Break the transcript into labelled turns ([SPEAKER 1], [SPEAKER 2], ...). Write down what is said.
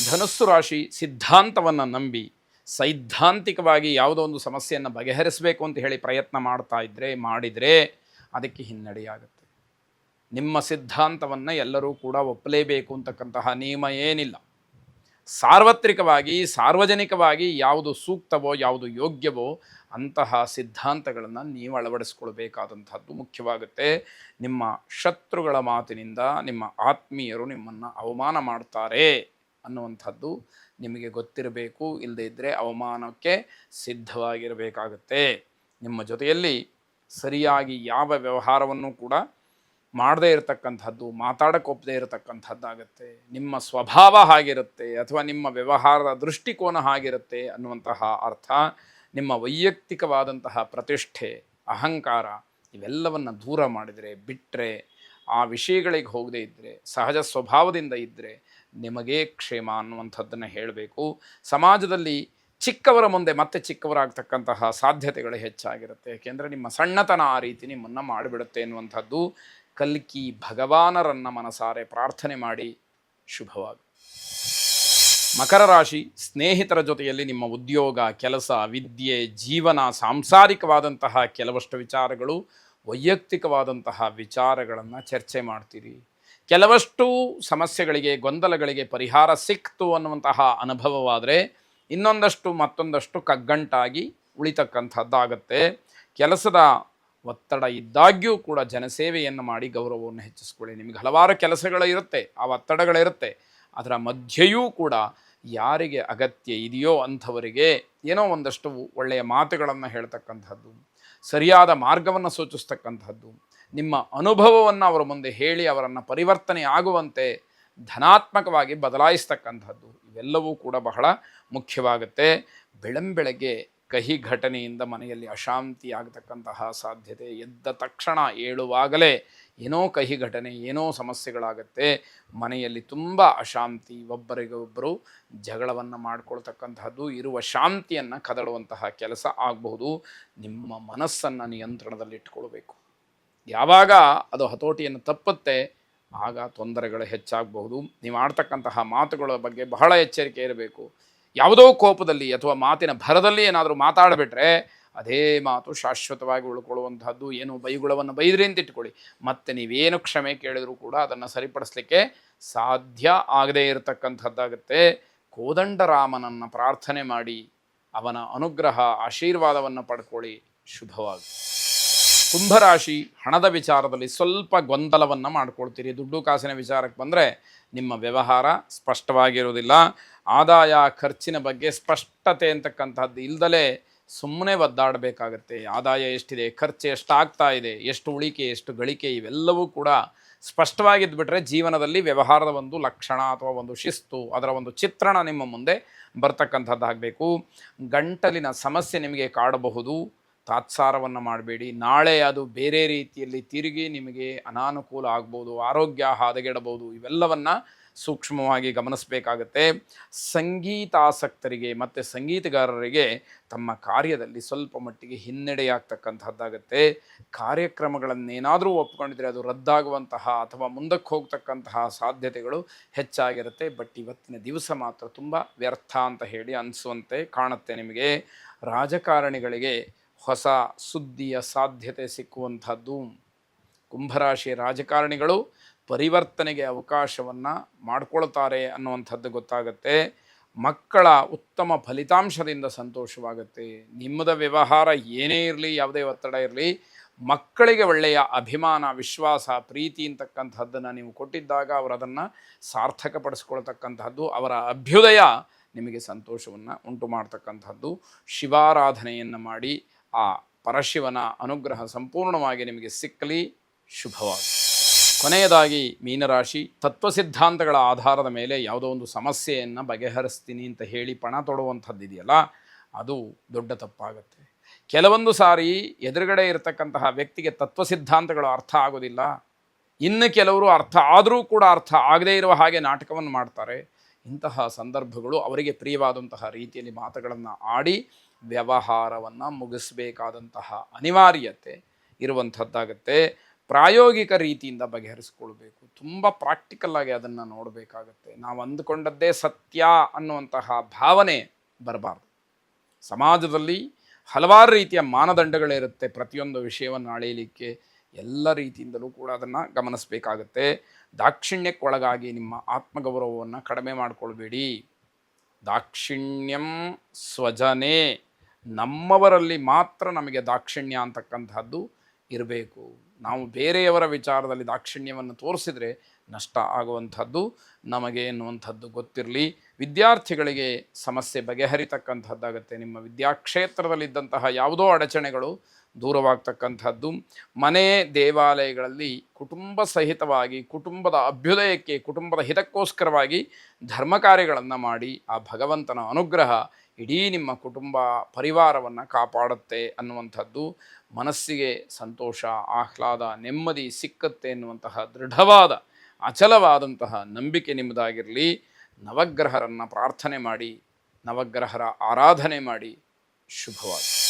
[SPEAKER 1] ಧನುಸ್ಸು ರಾಶಿ ಸಿದ್ಧಾಂತವನ್ನು ನಂಬಿ ಸೈದ್ಧಾಂತಿಕವಾಗಿ ಯಾವುದೋ ಒಂದು ಸಮಸ್ಯೆಯನ್ನು ಬಗೆಹರಿಸಬೇಕು ಅಂತ ಹೇಳಿ ಪ್ರಯತ್ನ ಮಾಡಿದರೆ ಅದಕ್ಕೆ ಹಿನ್ನಡೆಯಾಗುತ್ತೆ. ನಿಮ್ಮ ಸಿದ್ಧಾಂತವನ್ನು ಎಲ್ಲರೂ ಕೂಡ ಒಪ್ಪಲೇಬೇಕು ಅಂತಕ್ಕಂತಹ ನಿಯಮ ಏನಿಲ್ಲ. ಸಾರ್ವತ್ರಿಕವಾಗಿ ಸಾರ್ವಜನಿಕವಾಗಿ ಯಾವುದು ಸೂಕ್ತವೋ ಯಾವುದು ಯೋಗ್ಯವೋ ಅಂತಹ ಸಿದ್ಧಾಂತಗಳನ್ನು ನೀವು ಅಳವಡಿಸ್ಕೊಳ್ಬೇಕಾದಂಥದ್ದು ಮುಖ್ಯವಾಗುತ್ತೆ. ನಿಮ್ಮ ಶತ್ರುಗಳ ಮಾತಿನಿಂದ ನಿಮ್ಮ ಆತ್ಮೀಯರು ನಿಮ್ಮನ್ನು ಅವಮಾನ ಮಾಡ್ತಾರೆ ಅನ್ನುವಂಥದ್ದು ನಿಮಗೆ ಗೊತ್ತಿರಬೇಕು. ಇಲ್ಲದೇ ಇದ್ದರೆ ಅವಮಾನಕ್ಕೆ ಸಿದ್ಧವಾಗಿರಬೇಕಾಗತ್ತೆ. ನಿಮ್ಮ ಜೊತೆಯಲ್ಲಿ ಸರಿಯಾಗಿ ಯಾವ ವ್ಯವಹಾರವನ್ನು ಕೂಡ ಮಾಡದೇ ಇರತಕ್ಕಂಥದ್ದು, ಮಾತಾಡೋಕ್ಕೊಪ್ಪದೇ ಇರತಕ್ಕಂಥದ್ದಾಗತ್ತೆ. ನಿಮ್ಮ ಸ್ವಭಾವ ಹಾಗಿರುತ್ತೆ ಅಥವಾ ನಿಮ್ಮ ವ್ಯವಹಾರದ ದೃಷ್ಟಿಕೋನ ಹಾಗಿರುತ್ತೆ ಅನ್ನುವಂತಹ ಅರ್ಥ. ನಿಮ್ಮ ವೈಯಕ್ತಿಕವಾದಂತಹ ಪ್ರತಿಷ್ಠೆ, ಅಹಂಕಾರ ಇವೆಲ್ಲವನ್ನು ದೂರ ಮಾಡಿದರೆ, ಬಿಟ್ಟರೆ, ಆ ವಿಷಯಗಳಿಗೆ ಹೋಗದೇ ಇದ್ದರೆ, ಸಹಜ ಸ್ವಭಾವದಿಂದ ಇದ್ದರೆ ನಿಮಗೇ ಕ್ಷೇಮ ಅನ್ನುವಂಥದ್ದನ್ನು ಹೇಳಬೇಕು. ಸಮಾಜದಲ್ಲಿ ಚಿಕ್ಕವರ ಮುಂದೆ ಮತ್ತೆ ಚಿಕ್ಕವರಾಗ್ತಕ್ಕಂತಹ ಸಾಧ್ಯತೆಗಳು ಹೆಚ್ಚಾಗಿರುತ್ತೆ. ಏಕೆಂದರೆ ನಿಮ್ಮ ಸಣ್ಣತನ ಆ ರೀತಿ ನಿಮ್ಮನ್ನು ಮಾಡಿಬಿಡುತ್ತೆ ಎನ್ನುವಂಥದ್ದು. ಕಲ್ಕಿ ಭಗವಾನರನ್ನು ಮನಸಾರೆ ಪ್ರಾರ್ಥನೆ ಮಾಡಿ. ಶುಭವಾಗಿ. ಮಕರ ರಾಶಿ ಸ್ನೇಹಿತರ ಜೊತೆಯಲ್ಲಿ ನಿಮ್ಮ ಉದ್ಯೋಗ, ಕೆಲಸ, ವಿದ್ಯೆ, ಜೀವನ, ಸಾಂಸಾರಿಕವಾದಂತಹ ಕೆಲವಷ್ಟು ವಿಚಾರಗಳು, ವೈಯಕ್ತಿಕವಾದಂತಹ ವಿಚಾರಗಳನ್ನು ಚರ್ಚೆ ಮಾಡ್ತೀರಿ. ಕೆಲವಷ್ಟು ಸಮಸ್ಯೆಗಳಿಗೆ, ಗೊಂದಲಗಳಿಗೆ ಪರಿಹಾರ ಸಿಕ್ತು ಅನ್ನುವಂತಹ ಅನುಭವವಾದರೆ ಇನ್ನೊಂದಷ್ಟು ಮತ್ತೊಂದಷ್ಟು ಕಗ್ಗಂಟಾಗಿ ಉಳಿತಕ್ಕಂಥದ್ದಾಗತ್ತೆ. ಕೆಲಸದ ಒತ್ತಡ ಇದ್ದಾಗ್ಯೂ ಕೂಡ ಜನಸೇವೆಯನ್ನು ಮಾಡಿ ಗೌರವವನ್ನು ಹೆಚ್ಚಿಸ್ಕೊಳ್ಳಿ. ನಿಮಗೆ ಹಲವಾರು ಕೆಲಸಗಳು ಇರುತ್ತೆ, ಆ ಒತ್ತಡಗಳಿರುತ್ತೆ. ಅದರ ಮಧ್ಯೆಯೂ ಕೂಡ ಯಾರಿಗೆ ಅಗತ್ಯ ಇದೆಯೋ ಅಂಥವರಿಗೆ ಏನೋ ಒಂದಷ್ಟು ಒಳ್ಳೆಯ ಮಾತುಗಳನ್ನು ಹೇಳ್ತಕ್ಕಂಥದ್ದು, ಸರಿಯಾದ ಮಾರ್ಗವನ್ನು ಸೂಚಿಸ್ತಕ್ಕಂಥದ್ದು, ನಿಮ್ಮ ಅನುಭವವನ್ನು ಅವರ ಮುಂದೆ ಹೇಳಿ ಅವರನ್ನು ಪರಿವರ್ತನೆ ಆಗುವಂತೆ ಧನಾತ್ಮಕವಾಗಿ ಬದಲಾಯಿಸ್ತಕ್ಕಂಥದ್ದು ಇವೆಲ್ಲವೂ ಕೂಡ ಬಹಳ ಮುಖ್ಯವಾಗುತ್ತೆ. ಬೆಳಂಬೆಳಗ್ಗೆ ಕಹಿ ಘಟನೆಯಿಂದ ಮನೆಯಲ್ಲಿ ಅಶಾಂತಿ ಆಗತಕ್ಕಂತಹ ಸಾಧ್ಯತೆ. ಎದ್ದ ತಕ್ಷಣ ಏಳುವಾಗಲೇ ಏನೋ ಕಹಿ ಘಟನೆ, ಏನೋ ಸಮಸ್ಯೆಗಳಾಗತ್ತೆ. ಮನೆಯಲ್ಲಿ ತುಂಬ ಅಶಾಂತಿ, ಒಬ್ಬರಿಗೆ ಒಬ್ಬರು ಜಗಳವನ್ನು ಮಾಡಿಕೊಳ್ತಕ್ಕಂತಹದ್ದು, ಇರುವ ಶಾಂತಿಯನ್ನು ಕದಡುವಂತಹ ಕೆಲಸ ಆಗಬಹುದು. ನಿಮ್ಮ ಮನಸ್ಸನ್ನು ನಿಯಂತ್ರಣದಲ್ಲಿಟ್ಕೊಳ್ಬೇಕು. ಯಾವಾಗ ಅದು ಹತೋಟಿಯನ್ನು ತಪ್ಪುತ್ತೆ ಆಗ ತೊಂದರೆಗಳು ಹೆಚ್ಚಾಗಬಹುದು. ನೀವು ಆಡ್ತಕ್ಕಂತಹ ಮಾತುಗಳ ಬಗ್ಗೆ ಬಹಳ ಎಚ್ಚರಿಕೆ ಇರಬೇಕು. ಯಾವುದೋ ಕೋಪದಲ್ಲಿ ಅಥವಾ ಮಾತಿನ ಭರದಲ್ಲಿ ಏನಾದರೂ ಮಾತಾಡಿಬಿಟ್ರೆ ಅದೇ ಮಾತು ಶಾಶ್ವತವಾಗಿ ಉಳ್ಕೊಳ್ಳುವಂತಹದ್ದು. ಏನು ಬೈಗುಳವನ್ನು ಬೈದ್ರಿ ಅಂತ ಇಟ್ಕೊಳ್ಳಿ, ಮತ್ತೆ ನೀವೇನು ಕ್ಷಮೆ ಕೇಳಿದರೂ ಕೂಡ ಅದನ್ನು ಸರಿಪಡಿಸಲಿಕ್ಕೆ ಸಾಧ್ಯ ಆಗದೇ ಇರತಕ್ಕಂಥದ್ದಾಗುತ್ತೆ. ಕೋದಂಡರಾಮನನ್ನು ಪ್ರಾರ್ಥನೆ ಮಾಡಿ ಅವನ ಅನುಗ್ರಹ ಆಶೀರ್ವಾದವನ್ನು ಪಡ್ಕೊಳ್ಳಿ. ಶುಭವಾಗಿ. ಕುಂಭರಾಶಿ ಹಣದ ವಿಚಾರದಲ್ಲಿ ಸ್ವಲ್ಪ ಗೊಂದಲವನ್ನು ಮಾಡ್ಕೊಳ್ತೀರಿ. ದುಡ್ಡು ಕಾಸಿನ ವಿಚಾರಕ್ಕೆ ಬಂದರೆ ನಿಮ್ಮ ವ್ಯವಹಾರ ಸ್ಪಷ್ಟವಾಗಿರುವುದಿಲ್ಲ. ಆದಾಯ ಖರ್ಚಿನ ಬಗ್ಗೆ ಸ್ಪಷ್ಟತೆ ಅಂತಕ್ಕಂಥದ್ದು ಇಲ್ಲದಲೇ ಸುಮ್ಮನೆ ಒದ್ದಾಡಬೇಕಾಗತ್ತೆ. ಆದಾಯ ಎಷ್ಟಿದೆ, ಖರ್ಚು ಎಷ್ಟಾಗ್ತಾ ಇದೆ, ಎಷ್ಟು ಉಳಿಕೆ, ಎಷ್ಟು ಗಳಿಕೆ ಇವೆಲ್ಲವೂ ಕೂಡ ಸ್ಪಷ್ಟವಾಗಿದ್ದುಬಿಟ್ರೆ ಜೀವನದಲ್ಲಿ ವ್ಯವಹಾರದ ಒಂದು ಲಕ್ಷಣ ಅಥವಾ ಒಂದು ಶಿಸ್ತು, ಅದರ ಒಂದು ಚಿತ್ರಣ ನಿಮ್ಮ ಮುಂದೆ ಬರ್ತಕ್ಕಂಥದ್ದಾಗಬೇಕು. ಗಂಟಲಿನ ಸಮಸ್ಯೆ ನಿಮಗೆ ಕಾಡಬಹುದು, ತಾತ್ಸಾರವನ್ನು ಮಾಡಬೇಡಿ. ನಾಳೆ ಅದು ಬೇರೆ ರೀತಿಯಲ್ಲಿ ತಿರುಗಿ ನಿಮಗೆ ಅನಾನುಕೂಲ ಆಗ್ಬೋದು, ಆರೋಗ್ಯ ಹದಗೆಡಬಹುದು. ಇವೆಲ್ಲವನ್ನು ಸೂಕ್ಷ್ಮವಾಗಿ ಗಮನಿಸಬೇಕಾಗತ್ತೆ. ಸಂಗೀತಾಸಕ್ತರಿಗೆ ಮತ್ತು ಸಂಗೀತಗಾರರಿಗೆ ತಮ್ಮ ಕಾರ್ಯದಲ್ಲಿ ಸ್ವಲ್ಪ ಮಟ್ಟಿಗೆ ಹಿನ್ನಡೆಯಾಗ್ತಕ್ಕಂಥದ್ದಾಗತ್ತೆ. ಕಾರ್ಯಕ್ರಮಗಳನ್ನೇನಾದರೂ ಒಪ್ಕೊಂಡಿದ್ರೆ ಅದು ರದ್ದಾಗುವಂತಹ ಅಥವಾ ಮುಂದಕ್ಕೆ ಹೋಗ್ತಕ್ಕಂತಹ ಸಾಧ್ಯತೆಗಳು ಹೆಚ್ಚಾಗಿರುತ್ತೆ. ಬಟ್ ಇವತ್ತಿನ ದಿವಸ ಮಾತ್ರ ತುಂಬ ವ್ಯರ್ಥ ಅಂತ ಹೇಳಿ ಅನಿಸುವಂತೆ ಕಾಣುತ್ತೆ ನಿಮಗೆ. ರಾಜಕಾರಣಿಗಳಿಗೆ ಹೊಸ ಸುದ್ದಿಯ ಸಾಧ್ಯತೆ ಸಿಕ್ಕುವಂಥದ್ದು. ಕುಂಭರಾಶಿಯ ರಾಜಕಾರಣಿಗಳು ಪರಿವರ್ತನೆಗೆ ಅವಕಾಶವನ್ನು ಮಾಡಿಕೊಳ್ತಾರೆ ಅನ್ನುವಂಥದ್ದು ಗೊತ್ತಾಗುತ್ತೆ. ಮಕ್ಕಳ ಉತ್ತಮ ಫಲಿತಾಂಶದಿಂದ ಸಂತೋಷವಾಗುತ್ತೆ. ನಿಮ್ಮದ ವ್ಯವಹಾರ ಏನೇ ಇರಲಿ, ಯಾವುದೇ ಒತ್ತಡ ಇರಲಿ, ಮಕ್ಕಳಿಗೆ ಒಳ್ಳೆಯ ಅಭಿಮಾನ, ವಿಶ್ವಾಸ, ಪ್ರೀತಿ ಅಂತಕ್ಕಂಥದ್ದನ್ನು ನೀವು ಕೊಟ್ಟಿದ್ದಾಗ ಅವರು ಅದನ್ನು ಸಾರ್ಥಕಪಡಿಸ್ಕೊಳ್ತಕ್ಕಂಥದ್ದು. ಅವರ ಅಭ್ಯುದಯ ನಿಮಗೆ ಸಂತೋಷವನ್ನು ಉಂಟು ಮಾಡ್ತಕ್ಕಂಥದ್ದು. ಶಿವಾರಾಧನೆಯನ್ನು ಮಾಡಿ ಆ ಪರಶಿವನ ಅನುಗ್ರಹ ಸಂಪೂರ್ಣವಾಗಿ ನಿಮಗೆ ಸಿಕ್ಕಲಿ. ಶುಭವಾಗಿ. ಕೊನೆಯದಾಗಿ ಮೀನರಾಶಿ ತತ್ವಸಿದ್ಧಾಂತಗಳ ಆಧಾರದ ಮೇಲೆ ಯಾವುದೋ ಒಂದು ಸಮಸ್ಯೆಯನ್ನು ಬಗೆಹರಿಸ್ತೀನಿ ಅಂತ ಹೇಳಿ ಪಣ ತೊಡುವಂಥದ್ದಿದೆಯಲ್ಲ, ಅದು ದೊಡ್ಡ ತಪ್ಪಾಗುತ್ತೆ. ಕೆಲವೊಂದು ಸಾರಿ ಎದುರುಗಡೆ ಇರತಕ್ಕಂತಹ ವ್ಯಕ್ತಿಗೆ ತತ್ವಸಿದ್ಧಾಂತಗಳು ಅರ್ಥ ಆಗೋದಿಲ್ಲ. ಇನ್ನು ಕೆಲವರು ಅರ್ಥ ಆದರೂ ಕೂಡ ಅರ್ಥ ಆಗದೇ ಇರುವ ಹಾಗೆ ನಾಟಕವನ್ನು ಮಾಡ್ತಾರೆ. ಇಂತಹ ಸಂದರ್ಭಗಳು ಅವರಿಗೆ ಪ್ರಿಯವಾದಂತಹ ರೀತಿಯಲ್ಲಿ ಮಾತುಗಳನ್ನು ಆಡಿ ವ್ಯವಹಾರವನ್ನು ಮುಗಿಸಬೇಕಾದಂತಹ ಅನಿವಾರ್ಯತೆ ಇರುವಂಥದ್ದಾಗತ್ತೆ. ಪ್ರಾಯೋಗಿಕ ರೀತಿಯಿಂದ ಬಗೆಹರಿಸ್ಕೊಳ್ಬೇಕು. ತುಂಬ ಪ್ರಾಕ್ಟಿಕಲ್ ಆಗಿ ಅದನ್ನು ನೋಡಬೇಕಾಗತ್ತೆ. ನಾವು ಅಂದುಕೊಂಡದ್ದೇ ಸತ್ಯ ಅನ್ನುವಂತಹ ಭಾವನೆ ಬರಬಾರ್ದು. ಸಮಾಜದಲ್ಲಿ ಹಲವಾರು ರೀತಿಯ ಮಾನದಂಡಗಳಿರುತ್ತೆ ಪ್ರತಿಯೊಂದು ವಿಷಯವನ್ನು ಅಳೆಯಲಿಕ್ಕೆ. ಎಲ್ಲ ರೀತಿಯಿಂದಲೂ ಕೂಡ ಅದನ್ನು ಗಮನಿಸಬೇಕಾಗತ್ತೆ. ದಾಕ್ಷಿಣ್ಯಕ್ಕೊಳಗಾಗಿ ನಿಮ್ಮ ಆತ್ಮಗೌರವವನ್ನು ಕಡಿಮೆ ಮಾಡಿಕೊಳ್ಬೇಡಿ. ದಾಕ್ಷಿಣ್ಯಂ ಸ್ವಜನೇ, ನಮ್ಮವರಲ್ಲಿ ಮಾತ್ರ ನಮಗೆ ದಾಕ್ಷಿಣ್ಯ ಅಂತಕ್ಕಂಥದ್ದು ಇರಬೇಕು. ನಾವು ಬೇರೆಯವರ ವಿಚಾರದಲ್ಲಿ ದಾಕ್ಷಿಣ್ಯವನ್ನು ತೋರಿಸಿದರೆ ನಷ್ಟ ಆಗುವಂಥದ್ದು ನಮಗೆ ಎನ್ನುವಂಥದ್ದು ಗೊತ್ತಿರಲಿ. ವಿದ್ಯಾರ್ಥಿಗಳಿಗೆ ಸಮಸ್ಯೆ ಬಗೆಹರಿತಕ್ಕಂಥದ್ದಾಗತ್ತೆ. ನಿಮ್ಮ ವಿದ್ಯಾಕ್ಷೇತ್ರದಲ್ಲಿದ್ದಂತಹ ಯಾವುದೋ ಅಡಚಣೆಗಳು ದೂರವಾಗ್ತಕ್ಕಂಥದ್ದು. ಮನೆ ದೇವಾಲಯಗಳಲ್ಲಿ ಕುಟುಂಬ ಸಹಿತವಾಗಿ ಕುಟುಂಬದ ಅಭ್ಯುದಯಕ್ಕೆ, ಕುಟುಂಬದ ಹಿತಕ್ಕೋಸ್ಕರವಾಗಿ ಧರ್ಮ ಕಾರ್ಯಗಳನ್ನು ಮಾಡಿ ಆ ಭಗವಂತನ ಅನುಗ್ರಹ ಇಡೀ ನಿಮ್ಮ ಕುಟುಂಬ ಪರಿವಾರವನ್ನು ಕಾಪಾಡುತ್ತೆ ಅನ್ನುವಂಥದ್ದು, ಮನಸ್ಸಿಗೆ ಸಂತೋಷ, ಆಹ್ಲಾದ, ನೆಮ್ಮದಿ ಸಿಕ್ಕತ್ತೆ ಎನ್ನುವಂತಹ ದೃಢವಾದ ಅಚಲವಾದಂತಹ ನಂಬಿಕೆ ನಿಮ್ಮದಾಗಿರಲಿ. ನವಗ್ರಹರನ್ನು ಪ್ರಾರ್ಥನೆ ಮಾಡಿ, ನವಗ್ರಹರ ಆರಾಧನೆ ಮಾಡಿ. ಶುಭವಾಗಿ.